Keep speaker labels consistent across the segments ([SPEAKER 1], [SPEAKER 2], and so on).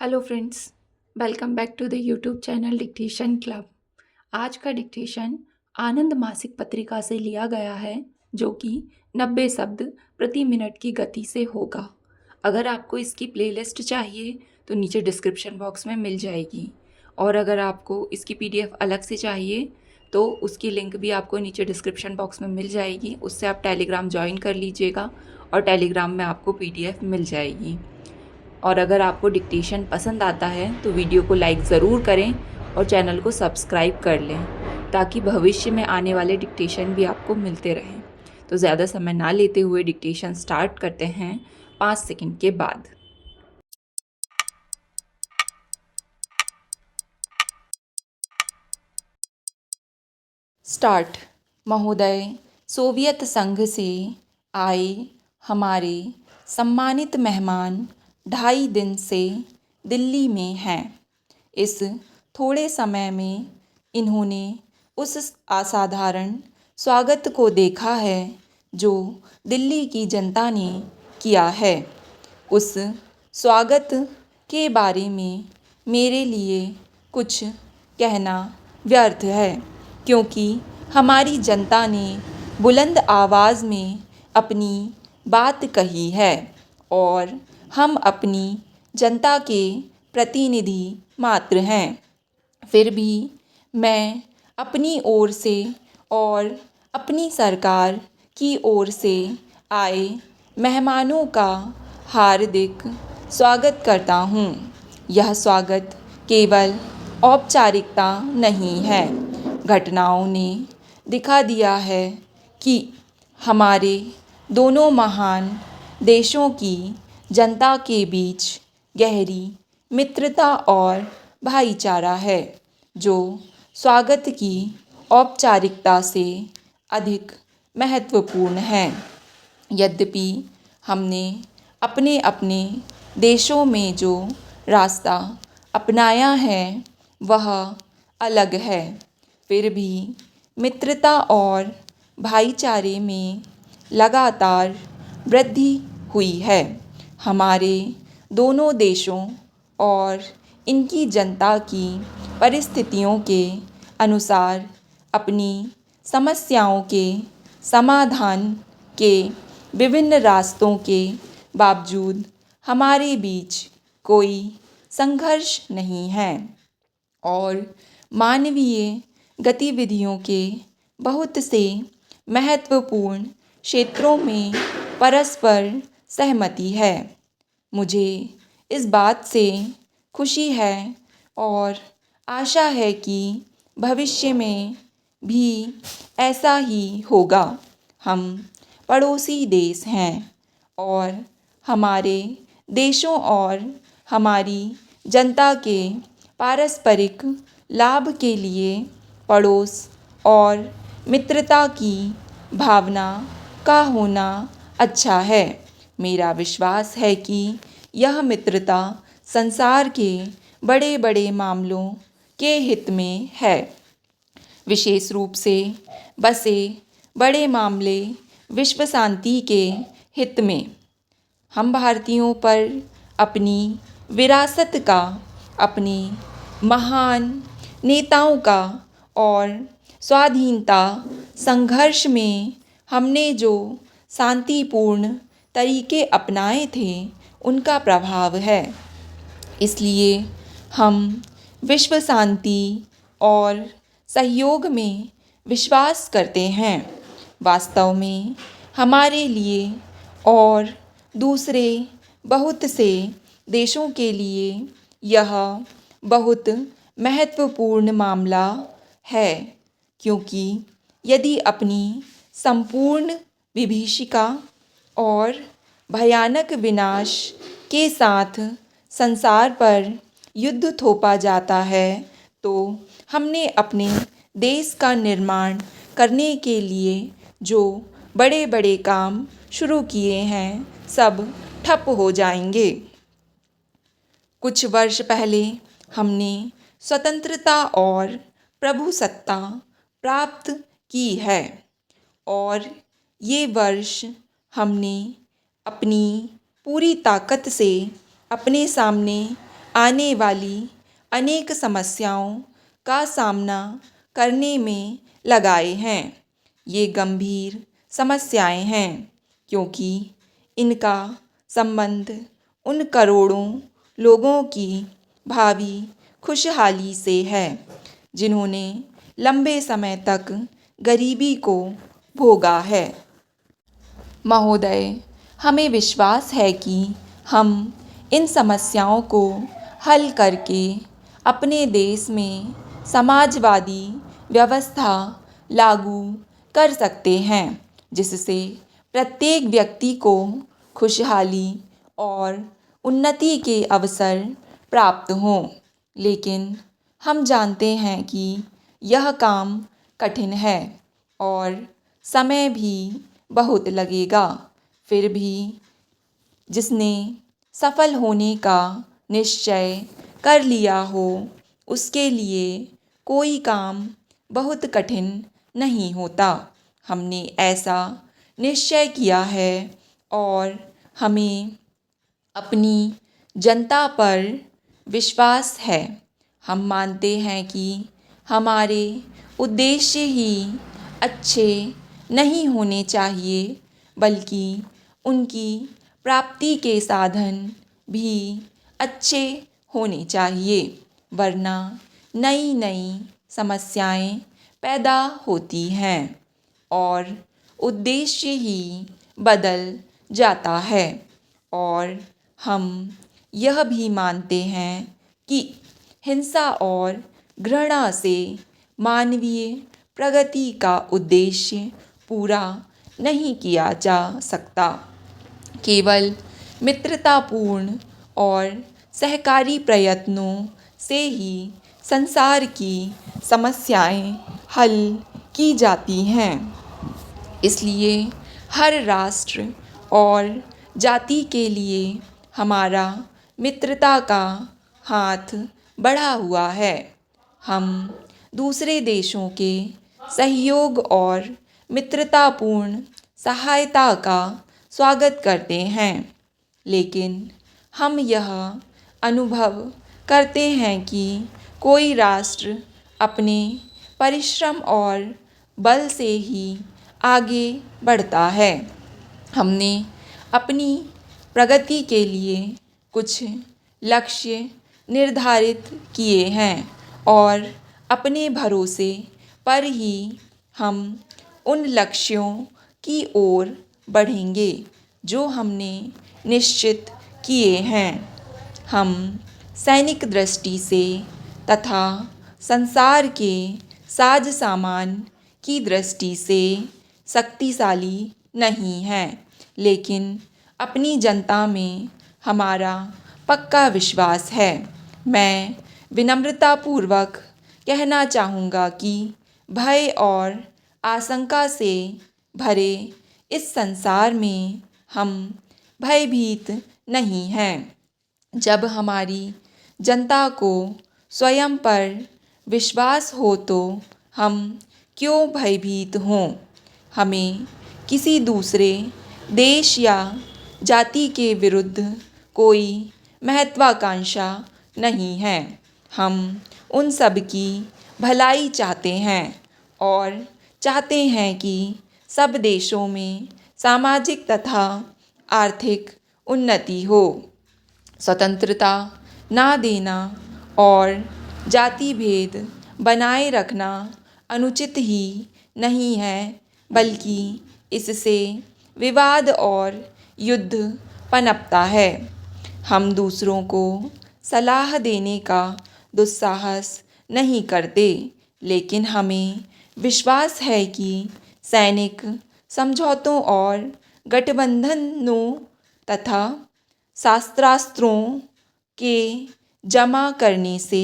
[SPEAKER 1] Hello friends, welcome back to the YouTube channel dictation club. आज का dictation आनंद मासिक पत्रिका से लिया गया है, जो कि 90 शब्द प्रति मिनट की गति से होगा। अगर आपको इसकी प्लेलिस्ट चाहिए तो नीचे डिस्क्रिप्शन बॉक्स में मिल जाएगी, और अगर आपको इसकी पीडीएफ अलग से चाहिए तो उसकी लिंक भी आपको नीचे डिस्क्रिप्शन बॉक्स में मिल जाएगी। उससे आप टेलीग्राम ज्वाइन कर लीजिएगा और टेलीग्राम में आपको पीडीएफ मिल जाएगी। और अगर आपको डिक्टेशन पसंद आता है तो वीडियो को लाइक ज़रूर करें और चैनल को सब्सक्राइब कर लें, ताकि भविष्य में आने वाले डिक्टेशन भी आपको मिलते रहें। तो ज़्यादा समय ना लेते हुए डिक्टेशन स्टार्ट करते हैं 5 सेकंड के बाद। स्टार्ट। महोदय, सोवियत संघ से आए हमारे सम्मानित मेहमान 2.5 दिन से दिल्ली में हैं। इस थोड़े समय में इन्होंने उस असाधारण स्वागत को देखा है जो दिल्ली की जनता ने किया है। उस स्वागत के बारे में मेरे लिए कुछ कहना व्यर्थ है, क्योंकि हमारी जनता ने बुलंद आवाज़ में अपनी बात कही है और हम अपनी जनता के प्रतिनिधि मात्र हैं। फिर भी मैं अपनी ओर से और अपनी सरकार की ओर से आए मेहमानों का हार्दिक स्वागत करता हूँ। यह स्वागत केवल औपचारिकता नहीं है। घटनाओं ने दिखा दिया है कि हमारे दोनों महान देशों की जनता के बीच गहरी मित्रता और भाईचारा है, जो स्वागत की औपचारिकता से अधिक महत्वपूर्ण है। यद्यपि हमने अपने अपने देशों में जो रास्ता अपनाया है वह अलग है, फिर भी मित्रता और भाईचारे में लगातार वृद्धि हुई है। हमारे दोनों देशों और इनकी जनता की परिस्थितियों के अनुसार अपनी समस्याओं के समाधान के विभिन्न रास्तों के बावजूद हमारे बीच कोई संघर्ष नहीं है और मानवीय गतिविधियों के बहुत से महत्वपूर्ण क्षेत्रों में परस्पर सहमति है। मुझे इस बात से खुशी है और आशा है कि भविष्य में भी ऐसा ही होगा। हम पड़ोसी देश हैं और हमारे देशों और हमारी जनता के पारस्परिक लाभ के लिए पड़ोस और मित्रता की भावना का होना अच्छा है। मेरा विश्वास है कि यह मित्रता संसार के बड़े बड़े मामलों के हित में है, विशेष रूप से बसे बड़े मामले विश्व शांति के हित में। हम भारतीयों पर अपनी विरासत का, अपने महान नेताओं का और स्वाधीनता संघर्ष में हमने जो शांतिपूर्ण तरीके अपनाए थे उनका प्रभाव है। इसलिए हम विश्व शांति और सहयोग में विश्वास करते हैं। वास्तव में हमारे लिए और दूसरे बहुत से देशों के लिए यह बहुत महत्वपूर्ण मामला है, क्योंकि यदि अपनी संपूर्ण विभीषिका और भयानक विनाश के साथ संसार पर युद्ध थोपा जाता है तो हमने अपने देश का निर्माण करने के लिए जो बड़े बड़े काम शुरू किए हैं सब ठप हो जाएंगे। कुछ वर्ष पहले हमने स्वतंत्रता और प्रभुसत्ता प्राप्त की है और ये वर्ष हमने अपनी पूरी ताकत से अपने सामने
[SPEAKER 2] आने वाली अनेक समस्याओं का सामना करने में लगाए हैं। ये गंभीर समस्याएं हैं क्योंकि इनका संबंध उन करोड़ों लोगों की भावी खुशहाली से है जिन्होंने लंबे समय तक गरीबी को भोगा है। महोदय, हमें विश्वास है कि हम इन समस्याओं को हल करके अपने देश में समाजवादी व्यवस्था लागू कर सकते हैं जिससे प्रत्येक व्यक्ति को खुशहाली और उन्नति के अवसर प्राप्त हों। लेकिन हम जानते हैं कि यह काम कठिन है और समय भी बहुत लगेगा। फिर भी जिसने सफल होने का निश्चय कर लिया हो उसके लिए कोई काम बहुत कठिन नहीं होता। हमने ऐसा निश्चय किया है और हमें अपनी जनता पर विश्वास है। हम मानते हैं कि हमारे उद्देश्य ही अच्छे नहीं होने चाहिए बल्कि उनकी प्राप्ति के साधन भी अच्छे होने चाहिए, वरना नई नई समस्याएं पैदा होती हैं और उद्देश्य ही बदल जाता है। और हम यह भी मानते हैं कि हिंसा और घृणा से मानवीय प्रगति का उद्देश्य पूरा नहीं किया जा सकता। केवल मित्रतापूर्ण और सहकारी प्रयत्नों से ही संसार की समस्याएं हल की जाती हैं। इसलिए हर राष्ट्र और जाति के लिए हमारा मित्रता का हाथ बढ़ा हुआ है। हम दूसरे देशों के सहयोग और मित्रतापूर्ण सहायता का स्वागत करते हैं, लेकिन हम यह अनुभव करते हैं कि कोई राष्ट्र अपने परिश्रम और बल से ही आगे बढ़ता है। हमने अपनी प्रगति के लिए कुछ लक्ष्य निर्धारित किए हैं और अपने भरोसे पर ही हम उन लक्ष्यों की ओर बढ़ेंगे जो हमने निश्चित किए हैं। हम सैनिक दृष्टि से तथा संसार के साज सामान की दृष्टि से शक्तिशाली नहीं हैं, लेकिन अपनी जनता में हमारा पक्का विश्वास है। मैं विनम्रतापूर्वक कहना चाहूँगा कि भय और आशंका से भरे इस संसार में हम भयभीत नहीं हैं। जब हमारी जनता को स्वयं पर विश्वास हो तो हम क्यों भयभीत हों। हमें किसी दूसरे देश या जाति के विरुद्ध कोई महत्वाकांक्षा नहीं है। हम उन सब की भलाई चाहते हैं और चाहते हैं कि सब देशों में सामाजिक तथा आर्थिक उन्नति हो। स्वतंत्रता ना देना और जाति भेद बनाए रखना अनुचित ही नहीं है, बल्कि इससे विवाद और युद्ध पनपता है। हम दूसरों को सलाह देने का दुस्साहस नहीं करते, लेकिन हमें विश्वास है कि सैनिक समझौतों और गठबंधनों तथा शस्त्रास्त्रों के जमा करने से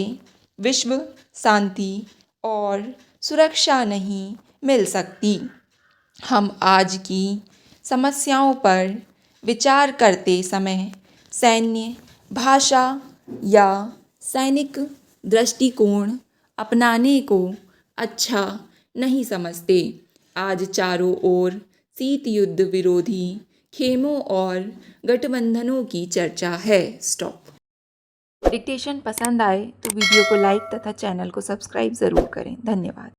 [SPEAKER 2] विश्व शांति और सुरक्षा नहीं मिल सकती। हम आज की समस्याओं पर विचार करते समय सैन्य भाषा या सैनिक दृष्टिकोण अपनाने को अच्छा नहीं समझते। आज चारों ओर शीत युद्ध विरोधी खेमों और गठबंधनों की चर्चा है। स्टॉप। डिक्टेशन पसंद आए तो वीडियो को लाइक तथा चैनल को सब्सक्राइब ज़रूर करें। धन्यवाद।